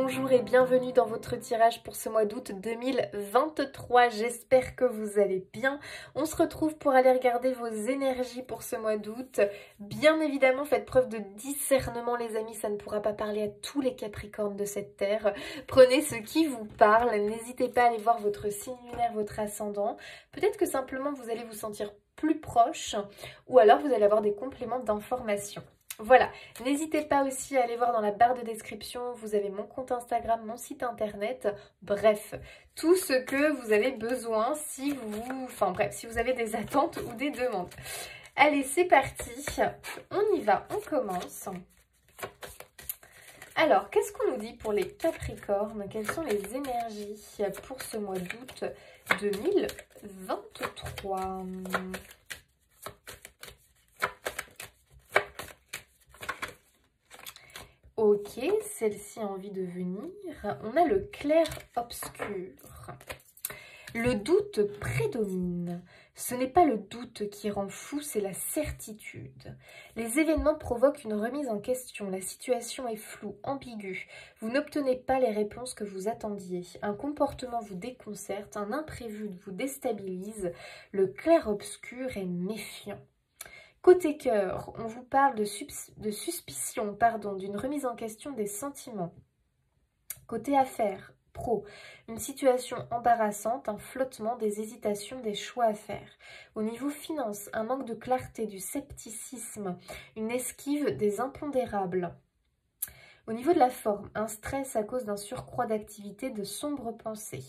Bonjour et bienvenue dans votre tirage pour ce mois d'août 2023. J'espère que vous allez bien. On se retrouve pour aller regarder vos énergies pour ce mois d'août. Bien évidemment, faites preuve de discernement les amis, ça ne pourra pas parler à tous les capricornes de cette terre. Prenez ce qui vous parle, n'hésitez pas à aller voir votre signe lunaire, votre ascendant. Peut-être que simplement vous allez vous sentir plus proche ou alors vous allez avoir des compléments d'information. Voilà, n'hésitez pas aussi à aller voir dans la barre de description, vous avez mon compte Instagram, mon site internet, bref, tout ce que vous avez besoin si si vous avez des attentes ou des demandes. Allez, c'est parti, on y va, on commence. Alors, qu'est-ce qu'on nous dit pour les Capricornes? Quelles sont les énergies pour ce mois d'août 2023? Ok, celle-ci a envie de venir. On a le clair-obscur. Le doute prédomine. Ce n'est pas le doute qui rend fou, c'est la certitude. Les événements provoquent une remise en question. La situation est floue, ambiguë. Vous n'obtenez pas les réponses que vous attendiez. Un comportement vous déconcerte, un imprévu vous déstabilise. Le clair-obscur est méfiant. Côté cœur, on vous parle de suspicion, d'une remise en question des sentiments. Côté affaires, pro, une situation embarrassante, un flottement, des hésitations, des choix à faire. Au niveau finance, un manque de clarté, du scepticisme, une esquive des impondérables. Au niveau de la forme, un stress à cause d'un surcroît d'activité, de sombres pensées.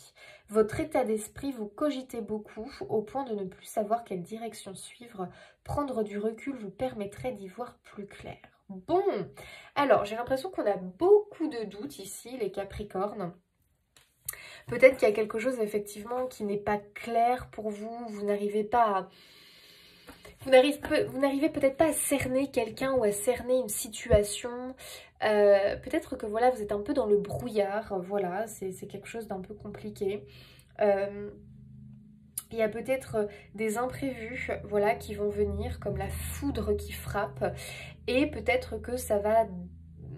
Votre état d'esprit, vous cogitez beaucoup au point de ne plus savoir quelle direction suivre. Prendre du recul vous permettrait d'y voir plus clair. Bon, alors j'ai l'impression qu'on a beaucoup de doutes ici, les Capricornes. Peut-être qu'il y a quelque chose effectivement qui n'est pas clair pour vous, vous n'arrivez pas à... Vous n'arrivez peut-être pas à cerner quelqu'un ou à cerner une situation. Peut-être que voilà, vous êtes un peu dans le brouillard. Voilà, c'est quelque chose d'un peu compliqué. Il y a peut-être des imprévus voilà, qui vont venir, comme la foudre qui frappe. Et peut-être que ça va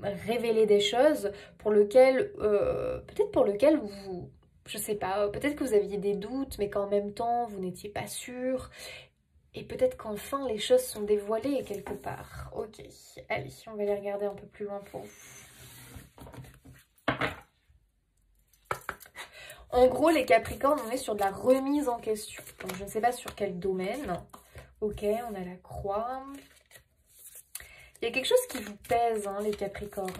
révéler des choses pour lesquelles, peut-être pour lesquelles vous... Je sais pas, peut-être que vous aviez des doutes, mais qu'en même temps, vous n'étiez pas sûr. Et peut-être qu'enfin, les choses sont dévoilées quelque part. Ok, allez, on va les regarder un peu plus loin pour vous. En gros, les Capricornes, on est sur de la remise en question. Donc, je ne sais pas sur quel domaine. Ok, on a la croix. Il y a quelque chose qui vous pèse, hein, les Capricornes.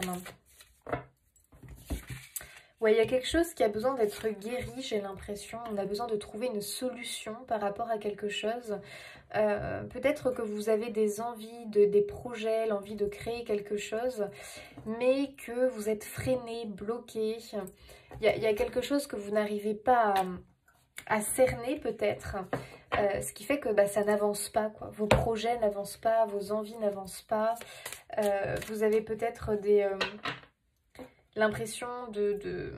Ouais, il y a quelque chose qui a besoin d'être guéri, j'ai l'impression. On a besoin de trouver une solution par rapport à quelque chose. Peut-être que vous avez des envies, des projets, l'envie de créer quelque chose, mais que vous êtes freiné, bloqué. Il y a quelque chose que vous n'arrivez pas à cerner peut-être, ce qui fait que ça n'avance pas, quoi. Vos projets n'avancent pas, vos envies n'avancent pas. Vous avez peut-être l'impression de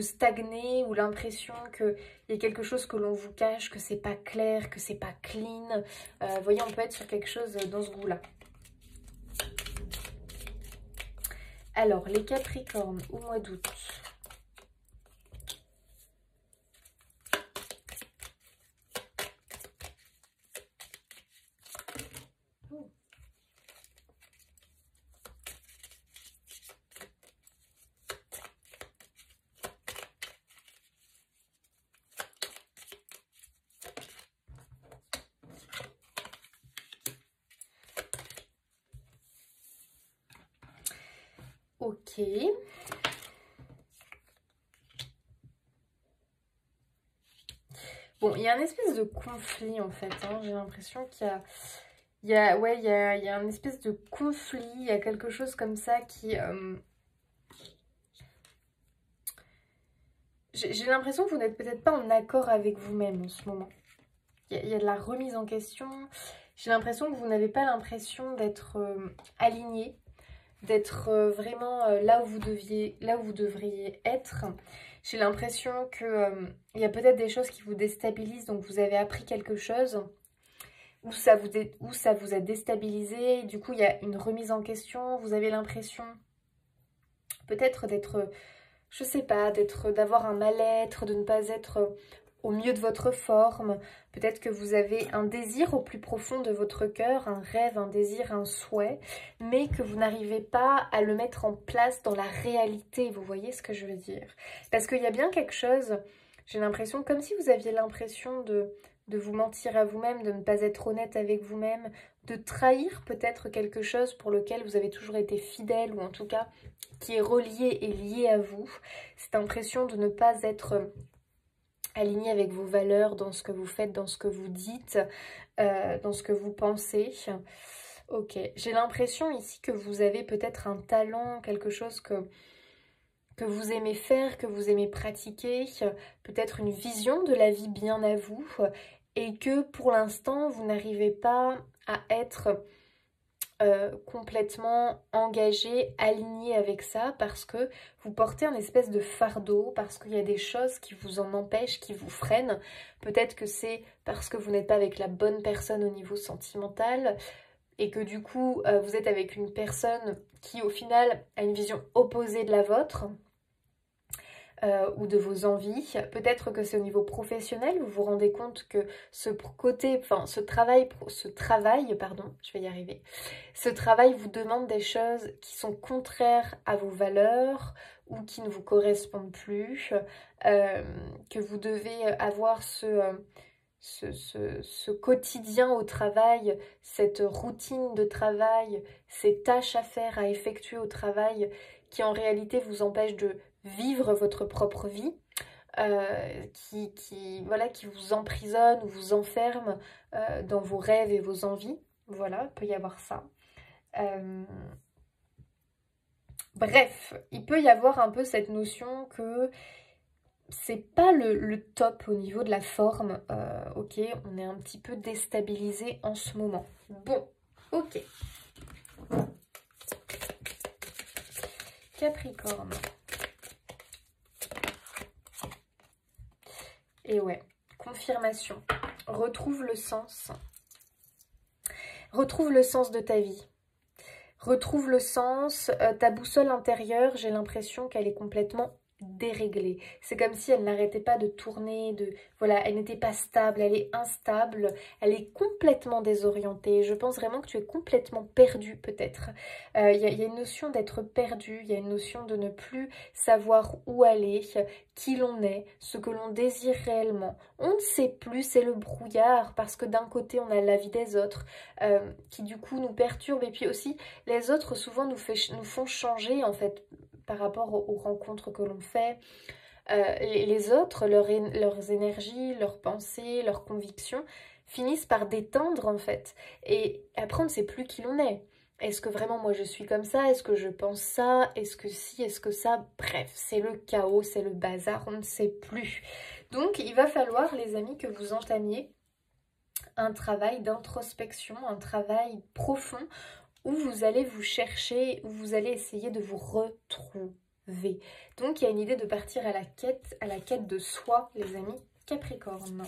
stagner ou l'impression qu'il y a quelque chose que l'on vous cache, que c'est pas clair, que c'est pas clean. Vous voyez, on peut être sur quelque chose dans ce goût-là. Alors, les Capricornes au mois d'août. Ok. Bon, il y a un espèce de conflit en fait, hein. J'ai l'impression qu'il y a un espèce de conflit, il y a quelque chose comme ça qui... J'ai l'impression que vous n'êtes peut-être pas en accord avec vous-même en ce moment. Il y a de la remise en question. J'ai l'impression que vous n'avez pas l'impression d'être aligné, d'être vraiment là où vous devriez être. J'ai l'impression que il y a peut-être des choses qui vous déstabilisent, donc vous avez appris quelque chose, ou ça vous a déstabilisé, et du coup il y a une remise en question, vous avez l'impression peut-être d'être, je sais pas, d'avoir un mal-être, de ne pas être au mieux de votre forme. Peut-être que vous avez un désir au plus profond de votre cœur, un rêve, un désir, un souhait, mais que vous n'arrivez pas à le mettre en place dans la réalité, vous voyez ce que je veux dire? Parce qu'il y a bien quelque chose, j'ai l'impression, comme si vous aviez l'impression de vous mentir à vous-même, de ne pas être honnête avec vous-même, de trahir peut-être quelque chose pour lequel vous avez toujours été fidèle, ou en tout cas qui est relié et lié à vous. Cette impression de ne pas être aligné avec vos valeurs, dans ce que vous faites, dans ce que vous dites, dans ce que vous pensez. Ok, j'ai l'impression ici que vous avez peut-être un talent, quelque chose que vous aimez faire, que vous aimez pratiquer, peut-être une vision de la vie bien à vous, et que pour l'instant, vous n'arrivez pas à être complètement engagé, aligné avec ça, parce que vous portez un espèce de fardeau, parce qu'il y a des choses qui vous en empêchent, qui vous freinent. Peut-être que c'est parce que vous n'êtes pas avec la bonne personne au niveau sentimental, et que du coup, vous êtes avec une personne qui au final a une vision opposée de la vôtre, ou de vos envies. Peut-être que c'est au niveau professionnel, vous vous rendez compte que ce travail, je vais y arriver, ce travail vous demande des choses qui sont contraires à vos valeurs ou qui ne vous correspondent plus, que vous devez avoir ce quotidien au travail, cette routine de travail, ces tâches à faire, à effectuer au travail, qui en réalité vous empêchent de vivre votre propre vie, voilà, qui vous emprisonne ou vous enferme dans vos rêves et vos envies. Voilà, il peut y avoir ça. Bref, il peut y avoir un peu cette notion que c'est pas le top au niveau de la forme. Ok, on est un petit peu déstabilisé en ce moment. Bon, ok. Capricorne. Et ouais, confirmation. Retrouve le sens. Retrouve le sens de ta vie. Retrouve le sens. Ta boussole intérieure, j'ai l'impression qu'elle est complètement déréglée. C'est comme si elle n'arrêtait pas de tourner, voilà, elle n'était pas stable, elle est instable, elle est complètement désorientée. Je pense vraiment que tu es complètement perdu peut-être. Il y a une notion d'être perdu, il y a une notion de ne plus savoir où aller, qui l'on est, ce que l'on désire réellement. On ne sait plus, c'est le brouillard, parce que d'un côté on a la vie des autres qui du coup nous perturbe, et puis aussi les autres souvent nous font changer en fait par rapport aux rencontres que l'on fait. Les autres, leurs énergies, leurs pensées, leurs convictions finissent par déteindre en fait. Et après on ne sait plus qui l'on est. Est-ce que vraiment moi je suis comme ça? Est-ce que je pense ça? Est-ce que si? Est-ce que ça? Bref, c'est le chaos, c'est le bazar, on ne sait plus. Donc il va falloir les amis que vous entamiez un travail d'introspection, un travail profond où vous allez vous chercher, où vous allez essayer de vous retrouver. Donc il y a une idée de partir à la quête de soi, les amis Capricorne.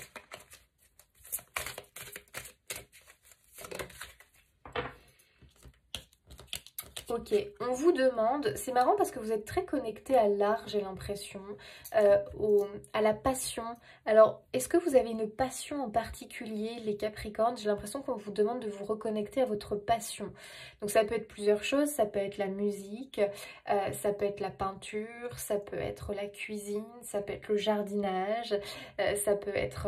Ok, on vous demande, c'est marrant parce que vous êtes très connecté à l'art, j'ai l'impression, à la passion. Alors, est-ce que vous avez une passion en particulier, les Capricornes? J'ai l'impression qu'on vous demande de vous reconnecter à votre passion. Donc ça peut être plusieurs choses, ça peut être la musique, ça peut être la peinture, ça peut être la cuisine, ça peut être le jardinage, ça peut être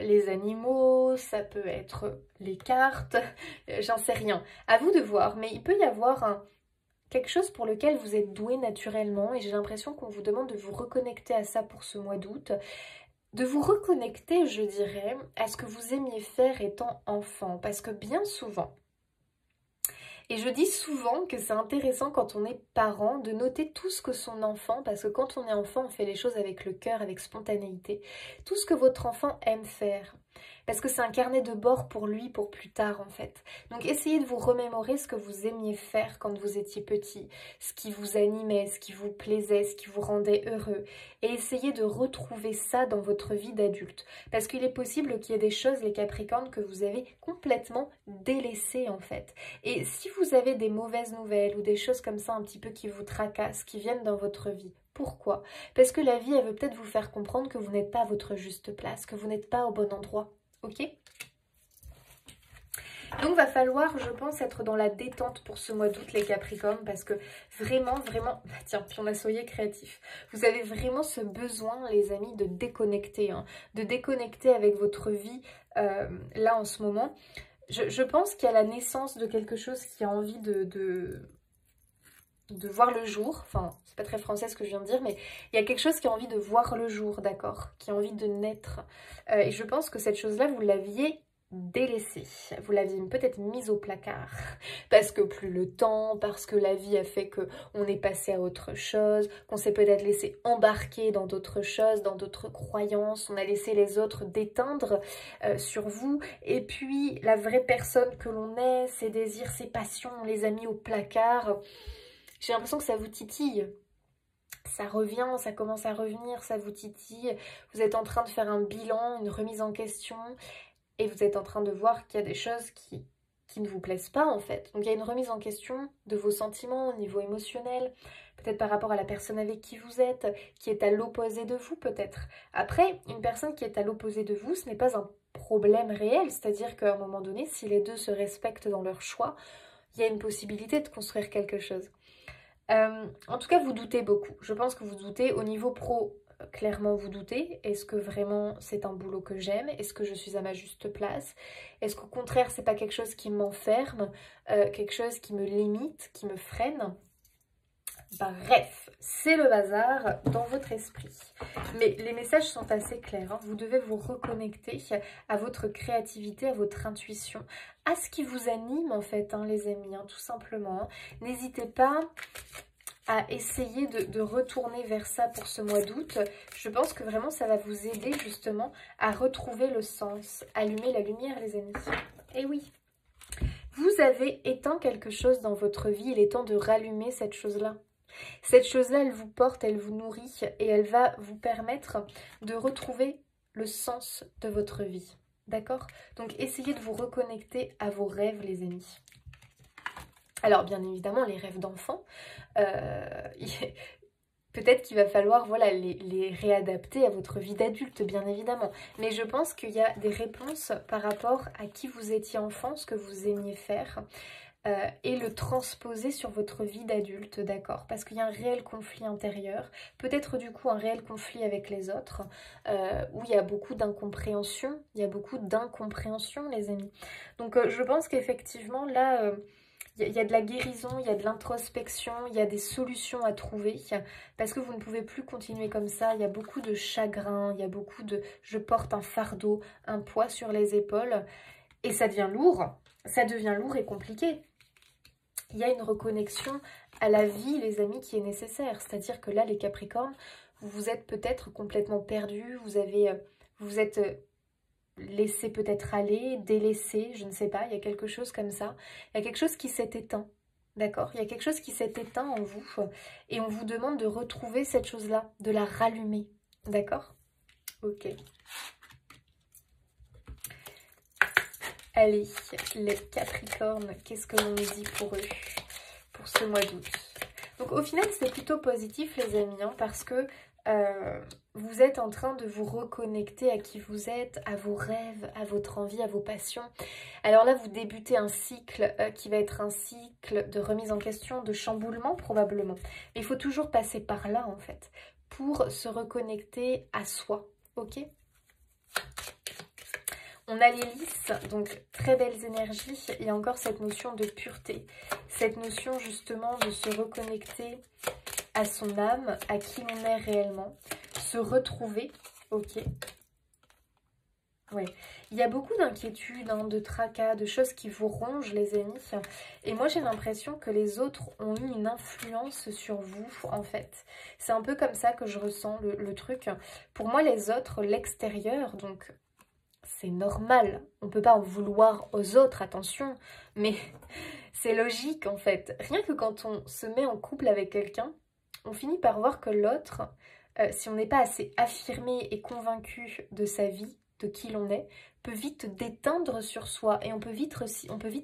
les animaux, ça peut être les cartes, j'en sais rien. À vous de voir, mais il peut y avoir quelque chose pour lequel vous êtes doué naturellement et j'ai l'impression qu'on vous demande de vous reconnecter à ça pour ce mois d'août. De vous reconnecter, je dirais, à ce que vous aimiez faire étant enfant. Parce que bien souvent, et je dis souvent que c'est intéressant quand on est parent de noter tout ce que son enfant, parce que quand on est enfant, on fait les choses avec le cœur, avec spontanéité, tout ce que votre enfant aime faire. Parce que c'est un carnet de bord pour lui, pour plus tard en fait. Donc essayez de vous remémorer ce que vous aimiez faire quand vous étiez petit, ce qui vous animait, ce qui vous plaisait, ce qui vous rendait heureux. Et essayez de retrouver ça dans votre vie d'adulte. Parce qu'il est possible qu'il y ait des choses, les Capricornes, que vous avez complètement délaissées en fait. Et si vous avez des mauvaises nouvelles ou des choses comme ça un petit peu qui vous tracassent, qui viennent dans votre vie, pourquoi? Parce que la vie, elle veut peut-être vous faire comprendre que vous n'êtes pas à votre juste place, que vous n'êtes pas au bon endroit. Ok? Donc va falloir, je pense, être dans la détente pour ce mois d'août, les Capricornes, parce que vraiment, bah tiens, puis on a soyez créatif. Vous avez vraiment ce besoin, les amis, de déconnecter, hein, de déconnecter avec votre vie là en ce moment. Je pense qu'il y a la naissance de quelque chose qui a envie de voir le jour. Enfin, c'est pas très français ce que je viens de dire, mais il y a quelque chose qui a envie de voir le jour, d'accord? Qui a envie de naître. Et je pense que cette chose-là, vous l'aviez délaissée. Vous l'aviez peut-être mise au placard. Parce que plus le temps, parce que la vie a fait qu'on est passé à autre chose, qu'on s'est peut-être laissé embarquer dans d'autres choses, dans d'autres croyances. On a laissé les autres déteindre sur vous. Et puis, la vraie personne que l'on est, ses désirs, ses passions, on les a mis au placard. J'ai l'impression que ça vous titille. Ça revient, ça commence à revenir, ça vous titille. Vous êtes en train de faire un bilan, une remise en question. Et vous êtes en train de voir qu'il y a des choses qui ne vous plaisent pas en fait. Donc il y a une remise en question de vos sentiments au niveau émotionnel. Peut-être par rapport à la personne avec qui vous êtes, qui est à l'opposé de vous peut-être. Après, une personne qui est à l'opposé de vous, ce n'est pas un problème réel. C'est-à-dire qu'à un moment donné, si les deux se respectent dans leur choix, il y a une possibilité de construire quelque chose. En tout cas, vous doutez beaucoup. Je pense que vous doutez au niveau pro. Clairement, vous doutez. Est-ce que vraiment c'est un boulot que j'aime? Est-ce que je suis à ma juste place? Est-ce qu'au contraire, c'est pas quelque chose qui m'enferme, quelque chose qui me limite, qui me freine? Bref, c'est le bazar dans votre esprit. Mais les messages sont assez clairs. Hein. Vous devez vous reconnecter à votre créativité, à votre intuition, à ce qui vous anime en fait, hein, les amis, hein, tout simplement. Hein. N'hésitez pas à essayer de retourner vers ça pour ce mois d'août. Je pense que vraiment ça va vous aider justement à retrouver le sens. Allumer la lumière, les amis. Et oui, vous avez éteint quelque chose dans votre vie. Il est temps de rallumer cette chose-là. Cette chose-là, elle vous porte, elle vous nourrit et elle va vous permettre de retrouver le sens de votre vie. D'accord? Donc, essayez de vous reconnecter à vos rêves, les amis. Alors, bien évidemment, les rêves d'enfants, peut-être qu'il va falloir voilà, les réadapter à votre vie d'adulte, bien évidemment. Mais je pense qu'il y a des réponses par rapport à qui vous étiez enfant, ce que vous aimiez faire. Et le transposer sur votre vie d'adulte, d'accord? Parce qu'il y a un réel conflit intérieur, peut-être du coup un réel conflit avec les autres, où il y a beaucoup d'incompréhension, les amis. Donc je pense qu'effectivement là, il y a de la guérison, il y a de l'introspection, il y a des solutions à trouver, parce que vous ne pouvez plus continuer comme ça, il y a beaucoup de chagrin, il y a beaucoup de « je porte un fardeau, un poids sur les épaules », et ça devient lourd et compliqué. Il y a une reconnexion à la vie, les amis, qui est nécessaire. C'est-à-dire que là, les Capricornes, vous vous êtes peut-être complètement perdus, vous êtes laissé peut-être aller, délaissé, je ne sais pas, il y a quelque chose comme ça. Il y a quelque chose qui s'est éteint, d'accord? Il y a quelque chose qui s'est éteint en vous et on vous demande de retrouver cette chose-là, de la rallumer, d'accord? Ok. Allez, les Capricornes, qu'est-ce que l'on dit pour eux, pour ce mois d'août? Donc au final, c'est plutôt positif, les amis, hein, parce que vous êtes en train de vous reconnecter à qui vous êtes, à vos rêves, à votre envie, à vos passions. Alors là, vous débutez un cycle qui va être un cycle de remise en question, de chamboulement probablement. Mais il faut toujours passer par là, en fait, pour se reconnecter à soi, ok ? On a les lys, donc très belles énergies. Il y a encore cette notion de pureté. Cette notion justement de se reconnecter à son âme, à qui l'on est réellement. Se retrouver, ok. Ouais. Il y a beaucoup d'inquiétudes, hein, de tracas, de choses qui vous rongent, les amis. Et moi, j'ai l'impression que les autres ont eu une influence sur vous, en fait. C'est un peu comme ça que je ressens le truc. Pour moi, les autres, l'extérieur, donc... c'est normal. On ne peut pas en vouloir aux autres, attention, mais c'est logique en fait. Rien que quand on se met en couple avec quelqu'un, on finit par voir que l'autre, si on n'est pas assez affirmé et convaincu de sa vie, de qui l'on est, peut vite déteindre sur soi et on peut vite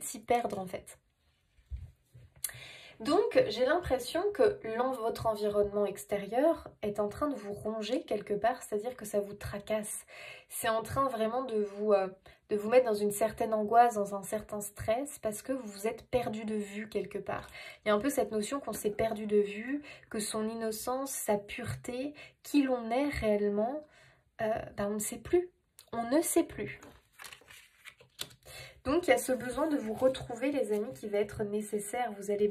s'y perdre en fait. Donc j'ai l'impression que votre environnement extérieur est en train de vous ronger quelque part, c'est-à-dire que ça vous tracasse. C'est en train vraiment de vous mettre dans une certaine angoisse, dans un certain stress, parce que vous vous êtes perdu de vue quelque part. Il y a un peu cette notion qu'on s'est perdu de vue, que son innocence, sa pureté, qui l'on est réellement, on ne sait plus. On ne sait plus. Donc il y a ce besoin de vous retrouver les amis qui va être nécessaire. Vous allez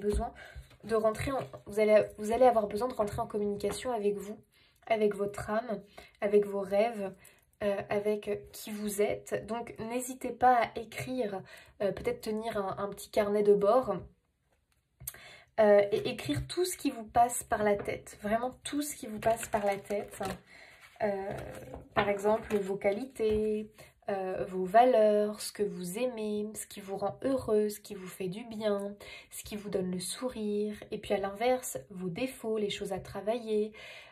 avoir besoin de rentrer en communication avec vous, avec votre âme, avec vos rêves, avec qui vous êtes. Donc n'hésitez pas à écrire, peut-être tenir un petit carnet de bord et écrire tout ce qui vous passe par la tête. Vraiment tout ce qui vous passe par la tête. Par exemple vos qualités, vos valeurs, ce que vous aimez, ce qui vous rend heureux, ce qui vous fait du bien, ce qui vous donne le sourire, et puis à l'inverse, vos défauts, les choses à travailler,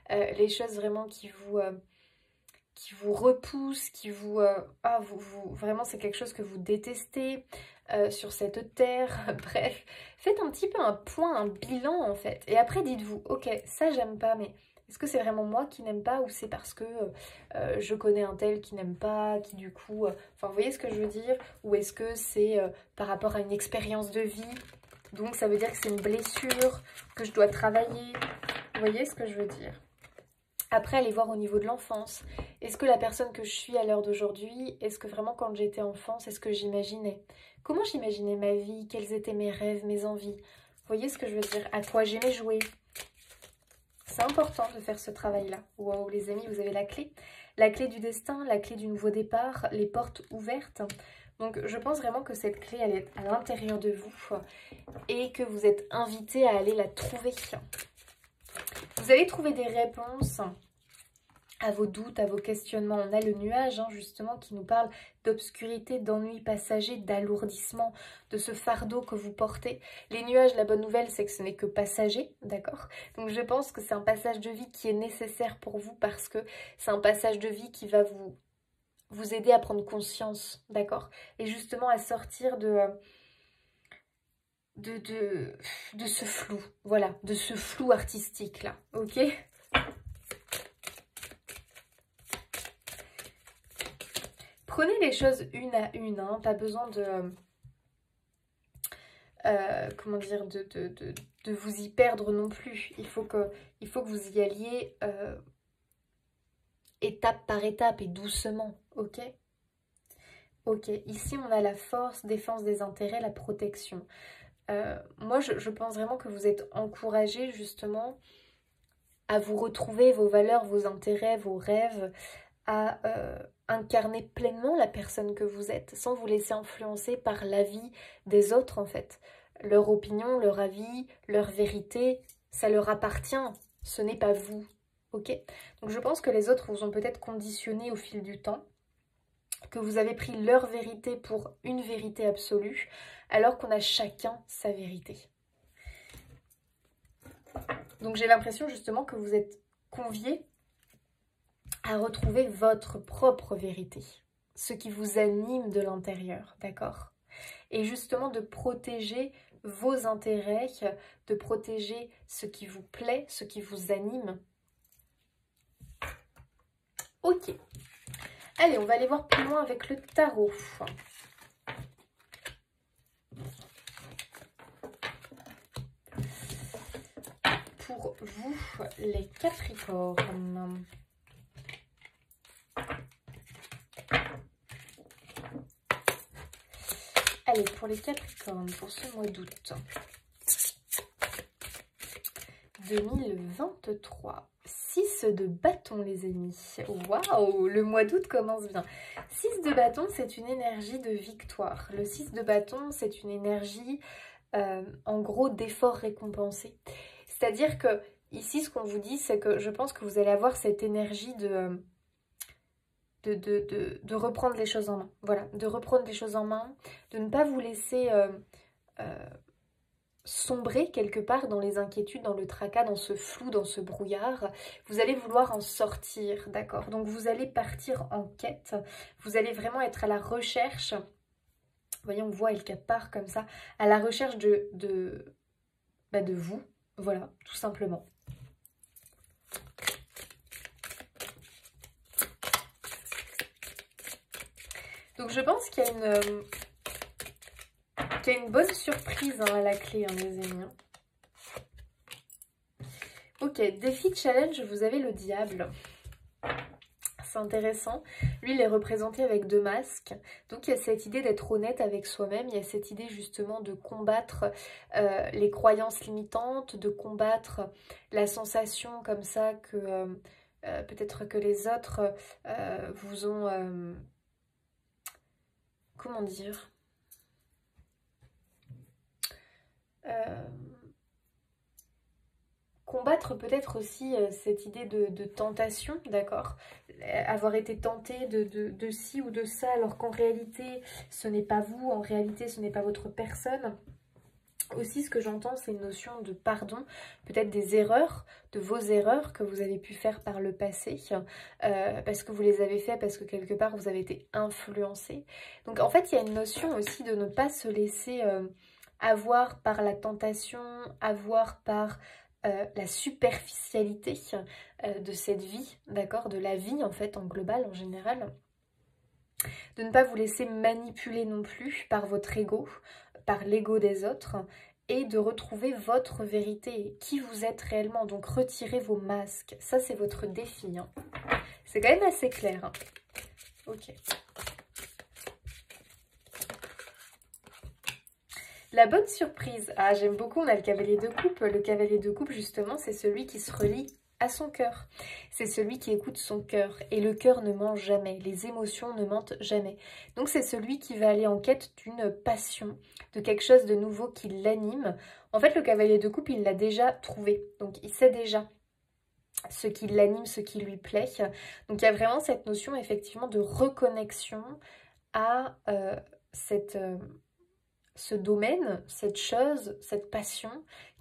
les choses vraiment qui vous repoussent, vraiment c'est quelque chose que vous détestez sur cette terre. Bref, faites un petit peu un point, un bilan en fait, et après dites-vous, ok, ça j'aime pas, mais est-ce que c'est vraiment moi qui n'aime pas ou c'est parce que je connais un tel qui n'aime pas, qui du coup... Enfin, vous voyez ce que je veux dire? Ou est-ce que c'est par rapport à une expérience de vie? Donc, ça veut dire que c'est une blessure que je dois travailler. Vous voyez ce que je veux dire? Après, allez voir au niveau de l'enfance. Est-ce que la personne que je suis à l'heure d'aujourd'hui, est-ce que vraiment quand j'étais enfant, c'est ce que j'imaginais? Comment j'imaginais ma vie? Quels étaient mes rêves, mes envies? Vous voyez ce que je veux dire? À quoi j'aimais jouer? C'est important de faire ce travail-là. Wow, les amis, vous avez la clé. La clé du destin, la clé du nouveau départ, les portes ouvertes. Donc, je pense vraiment que cette clé, elle est à l'intérieur de vous et que vous êtes invités à aller la trouver. Vous allez trouver des réponses à vos doutes, à vos questionnements. On a le nuage, justement, qui nous parle d'obscurité, d'ennui passager, d'alourdissement, de ce fardeau que vous portez. Les nuages, la bonne nouvelle, c'est que ce n'est que passager, d'accord? Donc je pense que c'est un passage de vie qui est nécessaire pour vous parce que c'est un passage de vie qui va vous aider à prendre conscience, d'accord? Et justement à sortir de ce flou, voilà, de ce flou artistique là, ok? Prenez les choses une à une, pas besoin de, comment dire, de vous y perdre non plus. Il faut que vous y alliez étape par étape et doucement, ok? Ok, ici on a la force, défense des intérêts, la protection. Moi je pense vraiment que vous êtes encouragés justement à vous retrouver vos valeurs, vos intérêts, vos rêves, à incarner pleinement la personne que vous êtes, sans vous laisser influencer par l'avis des autres en fait. Leur opinion, leur avis, leur vérité, ça leur appartient, ce n'est pas vous, ok? Donc je pense que les autres vous ont peut-être conditionné au fil du temps, que vous avez pris leur vérité pour une vérité absolue, alors qu'on a chacun sa vérité. Donc j'ai l'impression justement que vous êtes conviés à retrouver votre propre vérité, ce qui vous anime de l'intérieur, d'accord? Et justement de protéger vos intérêts, de protéger ce qui vous plaît, ce qui vous anime. Ok. Allez, on va aller voir plus loin avec le tarot. Pour vous, les Capricornes. Allez, pour les Capricornes, pour ce mois d'août 2023. 6 de bâton, les amis. Waouh, le mois d'août commence bien. 6 de bâton, c'est une énergie de victoire. Le 6 de bâton, c'est une énergie, en gros, d'effort récompensé. C'est-à-dire que, ici, ce qu'on vous dit, c'est que je pense que vous allez avoir cette énergie de reprendre les choses en main. Voilà, de reprendre les choses en main, de ne pas vous laisser sombrer quelque part dans les inquiétudes, dans le tracas, dans ce flou, dans ce brouillard. Vous allez vouloir en sortir, d'accord? Donc vous allez partir en quête, vous allez vraiment être à la recherche, vous voyez, on voit Elka part comme ça, à la recherche de vous, voilà, tout simplement. Donc je pense qu'il y a une bonne surprise à la clé, hein, les amis. Ok, défi challenge, vous avez le diable. C'est intéressant. Lui, il est représenté avec 2 masques. Donc, il y a cette idée d'être honnête avec soi-même. Il y a cette idée justement de combattre les croyances limitantes, de combattre la sensation comme ça que peut-être que les autres vous ont... comment dire combattre peut-être aussi cette idée de tentation, d'accord? Avoir été tenté de ci ou de ça, alors qu'en réalité, ce n'est pas vous, en réalité, ce n'est pas votre personne. Aussi, ce que j'entends, c'est une notion de pardon, peut-être des erreurs, de vos erreurs que vous avez pu faire par le passé, parce que vous les avez fait, parce que quelque part, vous avez été influencé. Donc, en fait, il y a une notion aussi de ne pas se laisser avoir par la tentation, avoir par la superficialité de cette vie, d'accord, de la vie en fait en global, en général. De ne pas vous laisser manipuler non plus par votre ego, par l'ego des autres, et de retrouver votre vérité, qui vous êtes réellement. Donc retirez vos masques, ça c'est votre défi. Hein. C'est quand même assez clair. Hein. Ok. La bonne surprise, ah j'aime beaucoup, on a le cavalier de coupe. Le cavalier de coupe justement c'est celui qui se relie à son cœur. C'est celui qui écoute son cœur et le cœur ne ment jamais, les émotions ne mentent jamais. Donc c'est celui qui va aller en quête d'une passion, de quelque chose de nouveau qui l'anime. En fait le cavalier de coupe il l'a déjà trouvé, donc il sait déjà ce qui l'anime, ce qui lui plaît. Donc il y a vraiment cette notion effectivement de reconnexion à ce domaine, cette chose, cette passion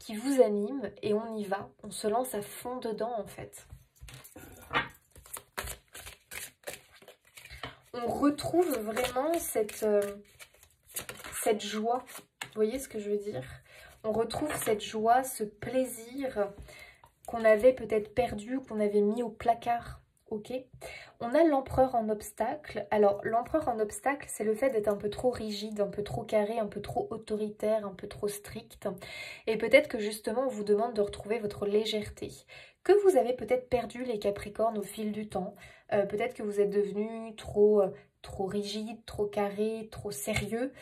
qui vous anime et on y va, on se lance à fond dedans en fait. On retrouve vraiment cette joie, vous voyez ce que je veux dire? On retrouve cette joie, ce plaisir qu'on avait peut-être perdu, qu'on avait mis au placard. Ok, on a l'empereur en obstacle. Alors, l'empereur en obstacle, c'est le fait d'être un peu trop rigide, un peu trop carré, un peu trop autoritaire, un peu trop strict. Et peut-être que justement, on vous demande de retrouver votre légèreté. Que vous avez peut-être perdu les Capricornes au fil du temps. Peut-être que vous êtes devenu trop rigide, trop carré, trop sérieux.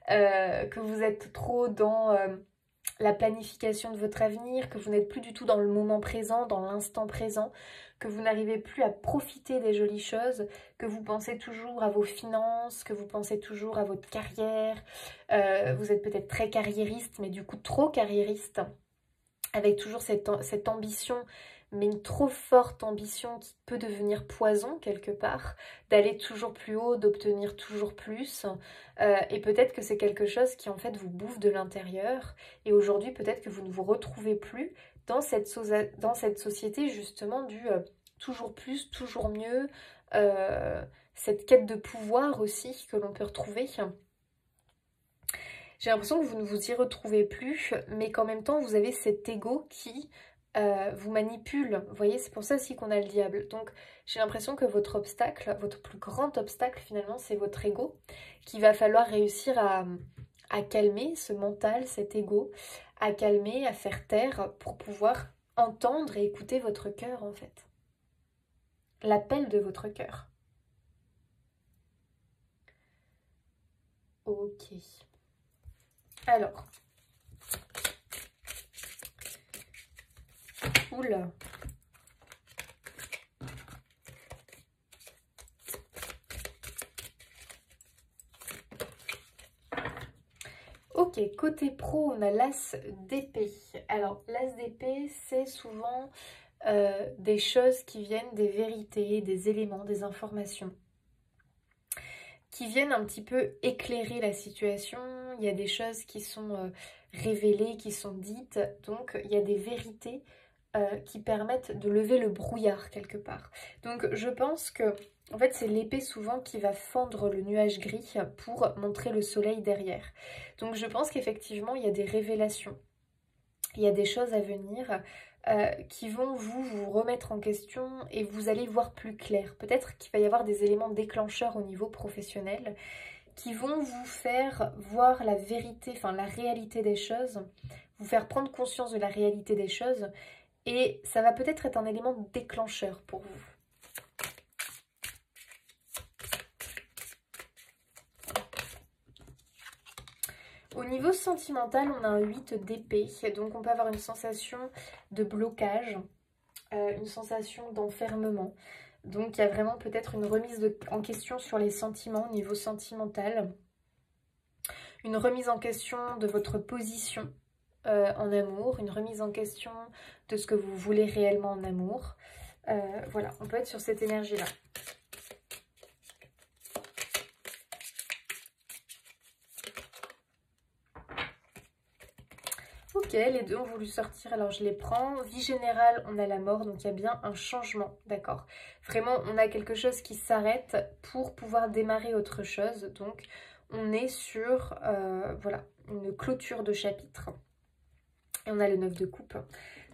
Que vous êtes trop dans... la planification de votre avenir, que vous n'êtes plus du tout dans le moment présent, dans l'instant présent, que vous n'arrivez plus à profiter des jolies choses, que vous pensez toujours à vos finances, que vous pensez toujours à votre carrière. Vous êtes peut-être très carriériste, mais du coup trop carriériste, avec toujours cette ambition, mais une trop forte ambition qui peut devenir poison quelque part, d'aller toujours plus haut, d'obtenir toujours plus. Et peut-être que c'est quelque chose qui en fait vous bouffe de l'intérieur. Et aujourd'hui, peut-être que vous ne vous retrouvez plus dans cette société justement du toujours plus, toujours mieux. Cette quête de pouvoir aussi que l'on peut retrouver. J'ai l'impression que vous ne vous y retrouvez plus, mais qu'en même temps, vous avez cet ego qui vous manipule. Vous voyez, c'est pour ça aussi qu'on a le diable. Donc, j'ai l'impression que votre obstacle, votre plus grand obstacle, finalement, c'est votre ego, qu'il va falloir réussir à calmer, ce mental, cet ego, à calmer, à faire taire, pour pouvoir entendre et écouter votre cœur, en fait. L'appel de votre cœur. Ok. Alors. Oula. Ok, côté pro, on a l'as d'épée. Alors, l'as d'épée, c'est souvent des choses qui viennent des vérités, des éléments, des informations. qui viennent un petit peu éclairer la situation. Il y a des choses qui sont révélées, qui sont dites. Donc, il y a des vérités qui permettent de lever le brouillard quelque part. Donc, je pense que, en fait, c'est l'épée souvent qui va fendre le nuage gris pour montrer le soleil derrière. Donc, je pense qu'effectivement, il y a des révélations. Il y a des choses à venir qui vont vous remettre en question et vous allez voir plus clair. Peut-être qu'il va y avoir des éléments déclencheurs au niveau professionnel qui vont vous faire voir la vérité, enfin la réalité des choses, vous faire prendre conscience de la réalité des choses et ça va peut-être être un élément déclencheur pour vous. Au niveau sentimental, on a un 8 d'épée, donc on peut avoir une sensation de blocage, une sensation d'enfermement. Donc il y a vraiment peut-être une remise en question sur les sentiments au niveau sentimental. Une remise en question de votre position en amour, une remise en question de ce que vous voulez réellement en amour. Voilà, on peut être sur cette énergie-là. Ok, les deux ont voulu sortir, alors je les prends. Vie générale, on a la mort, donc il y a bien un changement, d'accord. Vraiment, on a quelque chose qui s'arrête pour pouvoir démarrer autre chose. Donc, on est sur, voilà, une clôture de chapitre. Et on a le 9 de coupe.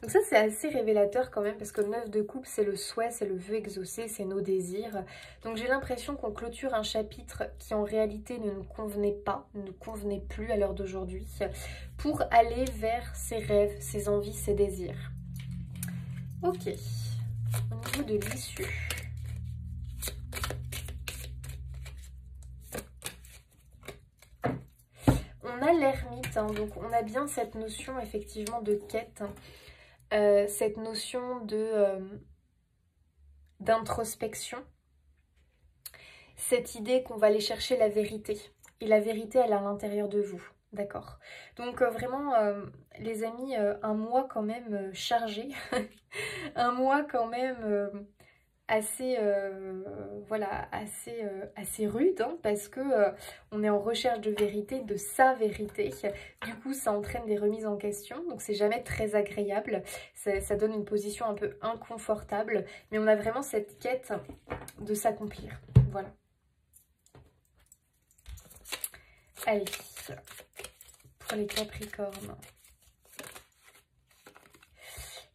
Donc ça, c'est assez révélateur quand même, parce que le 9 de coupe, c'est le souhait, c'est le vœu exaucé, c'est nos désirs. Donc j'ai l'impression qu'on clôture un chapitre qui en réalité ne nous convenait pas, ne nous convenait plus à l'heure d'aujourd'hui, pour aller vers ses rêves, ses envies, ses désirs. Ok, au niveau de l'issue. On a l'ermite, hein, donc on a bien cette notion effectivement de quête, cette notion de d'introspection, cette idée qu'on va aller chercher la vérité. Et la vérité, elle est à l'intérieur de vous, d'accord? Donc vraiment, les amis, un mois quand même chargé, un mois quand même assez voilà, assez rude, hein, parce que on est en recherche de vérité, de sa vérité. Du coup ça entraîne des remises en question, donc c'est jamais très agréable, ça donne une position un peu inconfortable, mais on a vraiment cette quête de s'accomplir. Voilà. Allez, pour les Capricornes.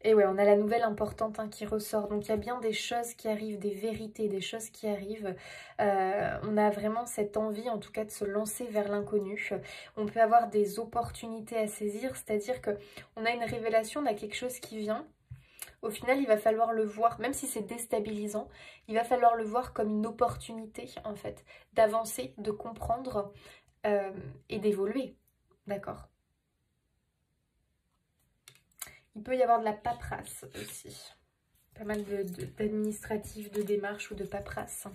Et ouais, on a la nouvelle importante, hein, qui ressort. Donc il y a bien des choses qui arrivent, des vérités, des choses qui arrivent. On a vraiment cette envie, en tout cas, de se lancer vers l'inconnu. On peut avoir des opportunités à saisir, c'est-à-dire qu'on a une révélation, on a quelque chose qui vient. Au final, il va falloir le voir, même si c'est déstabilisant, il va falloir le voir comme une opportunité, en fait, d'avancer, de comprendre et d'évoluer. D'accord ? Il peut y avoir de la paperasse aussi. Pas mal d'administratifs, de démarches ou de paperasse.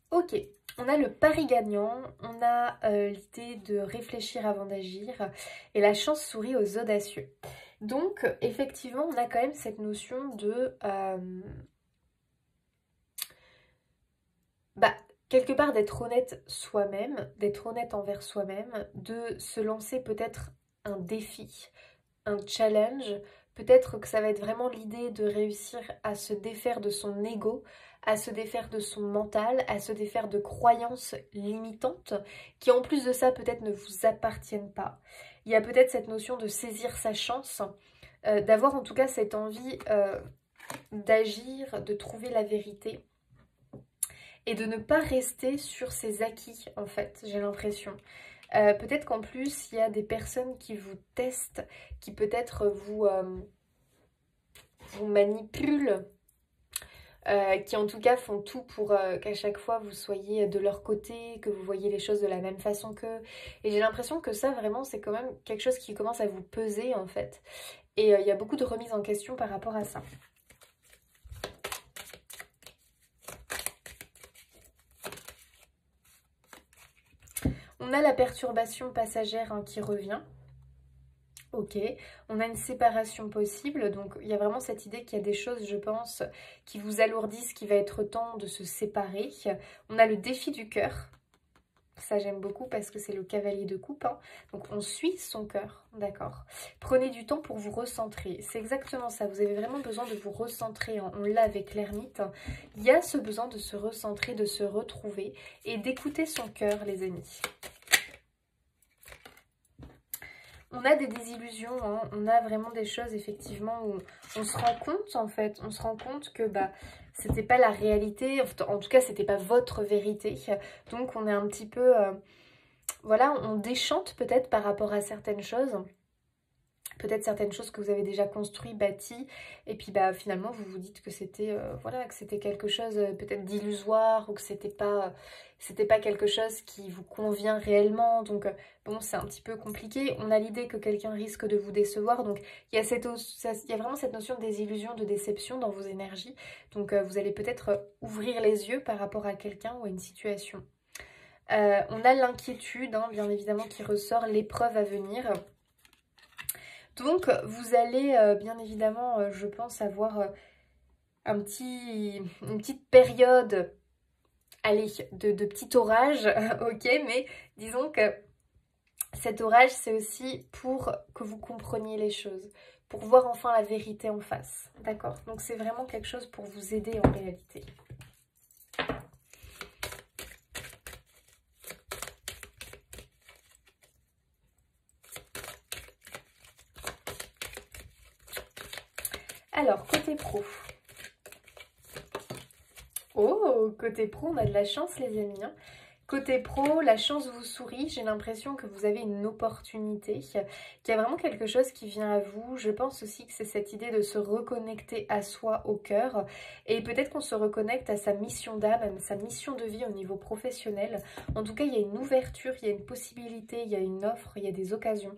Ok, on a le pari gagnant, on a l'idée de réfléchir avant d'agir et la chance sourit aux audacieux. Donc, effectivement, on a quand même cette notion de... quelque part d'être honnête soi-même, d'être honnête envers soi-même, de se lancer peut-être un défi, un challenge. Peut-être que ça va être vraiment l'idée de réussir à se défaire de son ego, à se défaire de son mental, à se défaire de croyances limitantes qui en plus de ça peut-être ne vous appartiennent pas. Il y a peut-être cette notion de saisir sa chance, d'avoir en tout cas cette envie d'agir, de trouver la vérité et de ne pas rester sur ses acquis en fait, j'ai l'impression. Peut-être qu'en plus, il y a des personnes qui vous testent, qui peut-être vous manipulent, qui en tout cas font tout pour qu'à chaque fois vous soyez de leur côté, que vous voyez les choses de la même façon qu'eux. Et j'ai l'impression que ça vraiment c'est quand même quelque chose qui commence à vous peser en fait. Et il y a beaucoup de remises en question par rapport à ça. On a la perturbation passagère hein, qui revient. Ok, on a une séparation possible, donc il y a vraiment cette idée qu'il y a des choses, je pense, qui vous alourdissent, qu'il va être temps de se séparer. On a le défi du cœur, ça j'aime beaucoup parce que c'est le cavalier de coupe, hein. Donc on suit son cœur, d'accord. Prenez du temps pour vous recentrer, c'est exactement ça, vous avez vraiment besoin de vous recentrer, hein. On l'a avec l'ermite, il y a ce besoin de se recentrer, de se retrouver et d'écouter son cœur les amis. On a des désillusions, hein. On a vraiment des choses effectivement où on se rend compte en fait, on se rend compte que c'était pas la réalité, en tout cas c'était pas votre vérité, donc on est un petit peu, voilà, on déchante peut-être par rapport à certaines choses. Peut-être certaines choses que vous avez déjà construites, bâties, et puis finalement vous vous dites que c'était voilà, que c'était quelque chose peut-être d'illusoire ou que c'était pas quelque chose qui vous convient réellement. Donc bon, c'est un petit peu compliqué. On a l'idée que quelqu'un risque de vous décevoir, donc il y a vraiment cette notion de désillusion, de déception dans vos énergies. Donc vous allez peut-être ouvrir les yeux par rapport à quelqu'un ou à une situation. On a l'inquiétude, hein, bien évidemment, qui ressort, l'épreuve à venir. Donc, vous allez bien évidemment, je pense, avoir une petite période, allez, de petit orage, ok, mais disons que cet orage, c'est aussi pour que vous compreniez les choses, pour voir enfin la vérité en face, d'accord? Donc, c'est vraiment quelque chose pour vous aider en réalité. Alors, côté pro. Oh, côté pro, on a de la chance les amis. Hein. Côté pro, la chance vous sourit. J'ai l'impression que vous avez une opportunité, qu'il y a vraiment quelque chose qui vient à vous. Je pense aussi que c'est cette idée de se reconnecter à soi, au cœur. Et peut-être qu'on se reconnecte à sa mission d'âme, sa mission de vie au niveau professionnel. En tout cas, il y a une ouverture, il y a une possibilité, il y a une offre, il y a des occasions.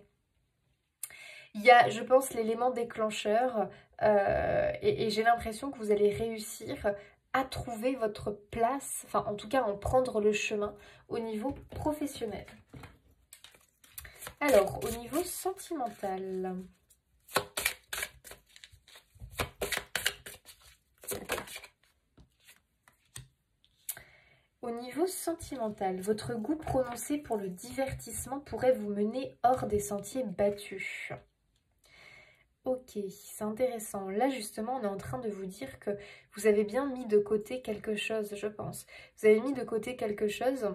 Il y a, je pense, l'élément déclencheur et j'ai l'impression que vous allez réussir à trouver votre place, enfin en tout cas en prendre le chemin au niveau professionnel. Alors, au niveau sentimental. Au niveau sentimental, votre goût prononcé pour le divertissement pourrait vous mener hors des sentiers battus. Ok, c'est intéressant. Là, justement, on est en train de vous dire que vous avez bien mis de côté quelque chose, je pense. Vous avez mis de côté quelque chose,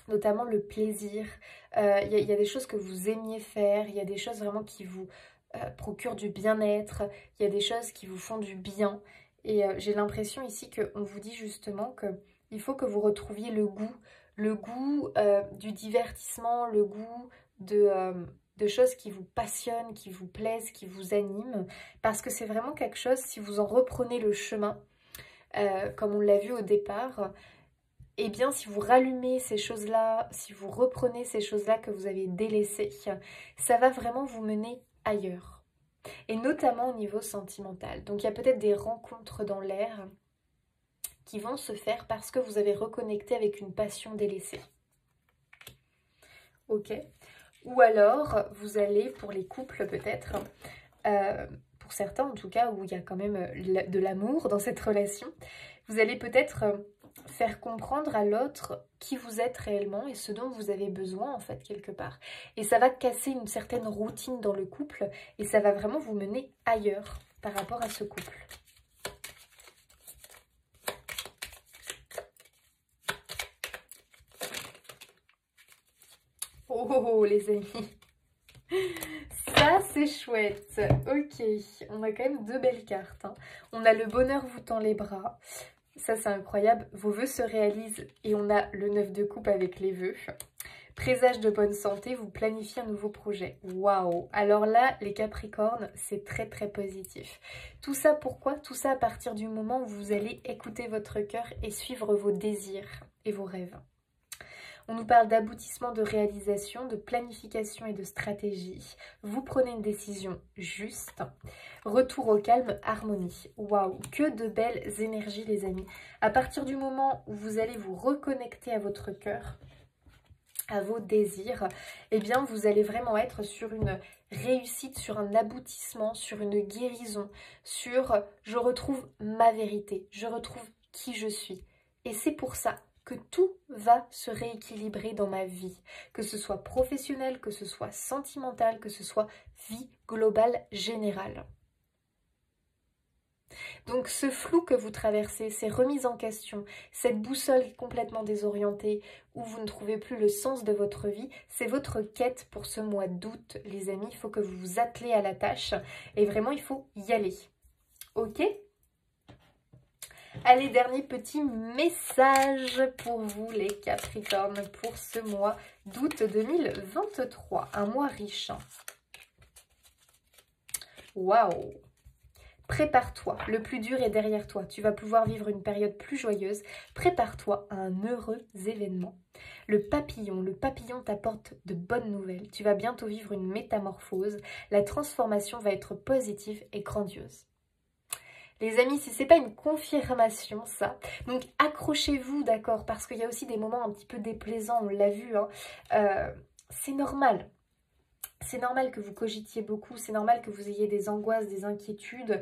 notamment le plaisir. Il y a des choses que vous aimiez faire, il y a des choses vraiment qui vous procurent du bien-être, il y a des choses qui vous font du bien. Et j'ai l'impression ici qu'on vous dit justement qu'il faut que vous retrouviez le goût du divertissement, le goût de choses qui vous passionnent, qui vous plaisent, qui vous animent, parce que c'est vraiment quelque chose, si vous en reprenez le chemin, comme on l'a vu au départ, eh bien si vous rallumez ces choses-là, si vous reprenez ces choses-là que vous avez délaissées, ça va vraiment vous mener ailleurs, et notamment au niveau sentimental. Donc il y a peut-être des rencontres dans l'air qui vont se faire parce que vous avez reconnecté avec une passion délaissée. Ok. Ou alors, vous allez, pour les couples peut-être, pour certains en tout cas, où il y a quand même de l'amour dans cette relation, vous allez peut-être faire comprendre à l'autre qui vous êtes réellement et ce dont vous avez besoin en fait quelque part. Et ça va casser une certaine routine dans le couple et ça va vraiment vous mener ailleurs par rapport à ce couple. Oh les amis, ça c'est chouette. Ok, on a quand même deux belles cartes. Hein. On a le bonheur vous tend les bras. Ça c'est incroyable. Vos vœux se réalisent et on a le 9 de coupe avec les vœux. Présage de bonne santé, vous planifiez un nouveau projet. Waouh! Alors là, les Capricornes, c'est très très positif. Tout ça pourquoi? Tout ça à partir du moment où vous allez écouter votre cœur et suivre vos désirs et vos rêves. On nous parle d'aboutissement, de réalisation, de planification et de stratégie. Vous prenez une décision juste. Retour au calme, harmonie. Waouh, que de belles énergies les amis. À partir du moment où vous allez vous reconnecter à votre cœur, à vos désirs, eh bien vous allez vraiment être sur une réussite, sur un aboutissement, sur une guérison, sur je retrouve ma vérité, je retrouve qui je suis. Et c'est pour ça que tout va se rééquilibrer dans ma vie, que ce soit professionnel, que ce soit sentimental, que ce soit vie globale générale. Donc ce flou que vous traversez, ces remises en question, cette boussole complètement désorientée où vous ne trouvez plus le sens de votre vie, c'est votre quête pour ce mois d'août, les amis. Il faut que vous vous attelez à la tâche et vraiment il faut y aller. Ok ? Allez, dernier petit message pour vous les Capricornes pour ce mois d'août 2023. Un mois riche. Waouh! Prépare-toi, le plus dur est derrière toi. Tu vas pouvoir vivre une période plus joyeuse. Prépare-toi à un heureux événement. Le papillon t'apporte de bonnes nouvelles. Tu vas bientôt vivre une métamorphose. La transformation va être positive et grandiose. Les amis, si c'est pas une confirmation, ça, donc accrochez-vous, d'accord, parce qu'il y a aussi des moments un petit peu déplaisants, on l'a vu, hein. C'est normal. C'est normal que vous cogitiez beaucoup, c'est normal que vous ayez des angoisses, des inquiétudes,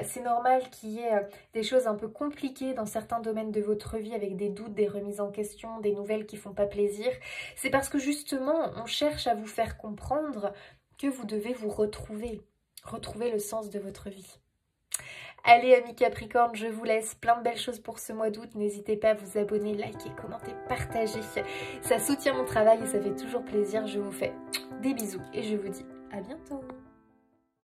c'est normal qu'il y ait des choses un peu compliquées dans certains domaines de votre vie avec des doutes, des remises en question, des nouvelles qui font pas plaisir. C'est parce que justement, on cherche à vous faire comprendre que vous devez vous retrouver le sens de votre vie. Allez amis Capricorne, je vous laisse plein de belles choses pour ce mois d'août. N'hésitez pas à vous abonner, liker, commenter, partager. Ça soutient mon travail et ça fait toujours plaisir. Je vous fais des bisous et je vous dis à bientôt.